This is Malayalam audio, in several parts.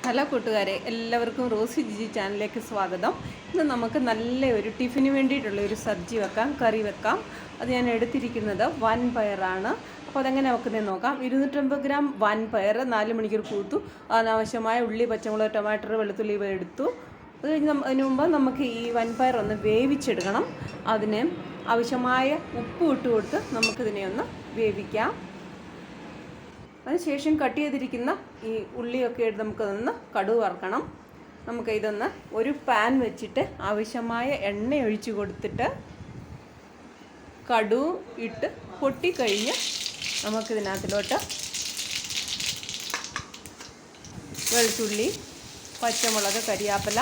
ഹലോ കൂട്ടുകാരെ, എല്ലാവർക്കും റോസി ജിജി ചാനലിലേക്ക് സ്വാഗതം. ഇന്ന് നമുക്ക് നല്ല ഒരു ടിഫിന് വേണ്ടിയിട്ടുള്ള ഒരു സബ്ജി വെക്കാം, കറി വെക്കാം. അത് ഞാൻ എടുത്തിരിക്കുന്നത് വൻപയറാണ്. അപ്പോൾ അതെങ്ങനെ വെക്കുന്നതെന്ന് നോക്കാം. 250 ഗ്രാം വൻപയർ 4 മണിക്കൂർ കൂത്തു. അതിനാവശ്യമായ ഉള്ളി, പച്ചമുളക്, ടൊമാറ്റോ, വെളുത്തുള്ളി ഇവ എടുത്തു. അത് കഴിഞ്ഞ് അതിന് മുമ്പ് നമുക്ക് ഈ വൻപയർ ഒന്ന് വേവിച്ചെടുക്കണം. അതിന് ആവശ്യമായ ഉപ്പ് ഇട്ട് കൊടുത്ത് നമുക്കിതിനെ ഒന്ന് വേവിക്കാം. അതിനുശേഷം കട്ട് ചെയ്തിരിക്കുന്ന ഈ ഉള്ളിയൊക്കെ എടുത്ത് നമുക്കതൊന്ന് കടുക് വറുക്കണം. നമുക്ക് ഇതൊന്ന് ഒരു പാൻ വെച്ചിട്ട് ആവശ്യമായ എണ്ണ ഒഴിച്ച് കൊടുത്തിട്ട് കടുക് ഇട്ട് പൊട്ടിക്കഴിഞ്ഞ് നമുക്കിതിനകത്തിലോട്ട് വെളുത്തുള്ളി, പച്ചമുളക്, കരിയാപ്പില,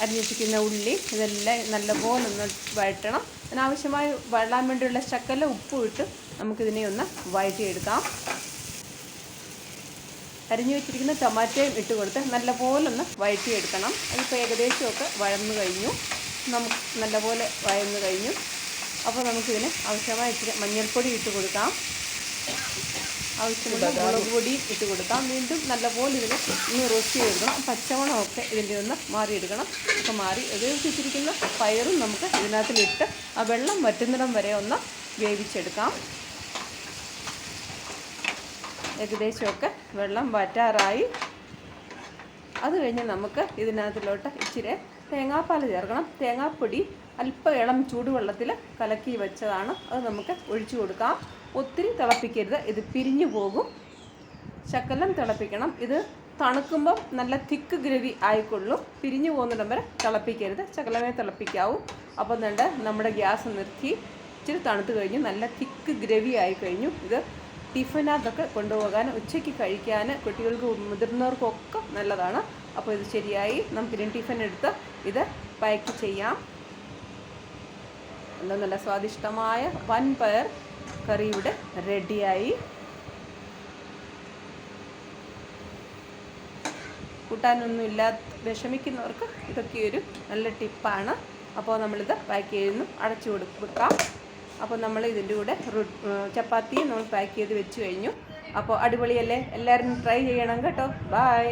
അരിഞ്ഞിരിക്കുന്ന ഉള്ളി ഇതെല്ലാം നല്ലപോലെ ഒന്ന് വഴറ്റണം. അതിനാവശ്യമായി വഴലാൻ വേണ്ടിയുള്ള ശകല ഉപ്പും ഇട്ട് നമുക്കിതിനെ ഒന്ന് വഴറ്റിയെടുക്കാം. അരിഞ്ഞു വെച്ചിരിക്കുന്ന ടൊമാറ്റോയും ഇട്ട് കൊടുത്ത് നല്ലപോലെ ഒന്ന് വഴറ്റിയെടുക്കണം. അതിപ്പോൾ ഏകദേശമൊക്കെ വഴന്നു കഴിഞ്ഞു. നമുക്ക് നല്ലപോലെ വഴന്നു കഴിഞ്ഞു. അപ്പോൾ നമുക്കിതിന് ആവശ്യമായ ഇച്ചിരി മഞ്ഞൾപ്പൊടി ഇട്ട് കൊടുക്കാം. ആവശ്യമുള്ള മുളക് പൊടിയും ഇട്ട് കൊടുക്കാം. വീണ്ടും നല്ലപോലെ ഇതിന് ഒന്ന് റോസ്റ്റ് ചെയ്തെടുക്കണം. പച്ചമണമൊക്കെ ഇതിൻ്റെ ഒന്ന് മാറിയെടുക്കണം. അപ്പോൾ മാറി ഉപയോഗിച്ചിരിക്കുന്ന പയറും നമുക്ക് ഇതിനകത്തിലിട്ട് ആ വെള്ളം വറ്റുന്നിടം വരെ ഒന്ന് വേവിച്ചെടുക്കാം. ഏകദേശമൊക്കെ വെള്ളം വറ്റാറായി. അത് കഴിഞ്ഞ് നമുക്ക് ഇതിനകത്തിലോട്ട് ഇച്ചിരി തേങ്ങാപ്പാൽ ചേർക്കണം. തേങ്ങാപ്പൊടി അല്പം ഇളം ചൂടുവെള്ളത്തിൽ കലക്കി വെച്ചതാണ്. അത് നമുക്ക് ഒഴിച്ചു കൊടുക്കാം. ഒത്തിരി തിളപ്പിക്കരുത്, ഇത് പിരിഞ്ഞു പോകും. ശകലം തിളപ്പിക്കണം. ഇത് തണുക്കുമ്പം നല്ല തിക്ക് ഗ്രേവി ആയിക്കൊള്ളും. പിരിഞ്ഞു പോകുന്നിടം വരെ തിളപ്പിക്കരുത്, ശകലമേ തിളപ്പിക്കാവൂ. അപ്പം നമ്മുടെ ഗ്യാസ് നിർത്തി ഇച്ചിരി തണുത്ത് കഴിഞ്ഞു. നല്ല തിക്ക് ഗ്രേവി ആയി കഴിഞ്ഞു. ഇത് ടിഫിനകത്തൊക്കെ കൊണ്ടുപോകാൻ, ഉച്ചയ്ക്ക് കഴിക്കാൻ, കുട്ടികൾക്ക് മുതിർന്നവർക്കൊക്കെ നല്ലതാണ്. അപ്പോൾ ഇത് ശരിയായി. നമുക്കിനി ടിഫിൻ എടുത്ത് ഇത് പാക്ക് ചെയ്യാം. നല്ല സ്വാദിഷ്ടമായ വൻപയർ കറി ഇവിടെ റെഡിയായി. കൂട്ടാനൊന്നുമില്ലാത്ത വിഷമിക്കുന്നവർക്ക് ഇതൊക്കെ ഒരു നല്ല ടിപ്പാണ്. അപ്പോൾ നമ്മളിത് പാക്ക് ചെയ്യുന്നു, അടച്ചു വെക്കാം. അപ്പോൾ നമ്മൾ ഇതിൻ്റെ കൂടെ ചപ്പാത്തിയും നമ്മൾ പാക്ക് ചെയ്ത് വെച്ച് കഴിഞ്ഞു. അപ്പോൾ അടിപൊളിയല്ലേ? എല്ലാവരും ട്രൈ ചെയ്യണം കേട്ടോ. ബൈ.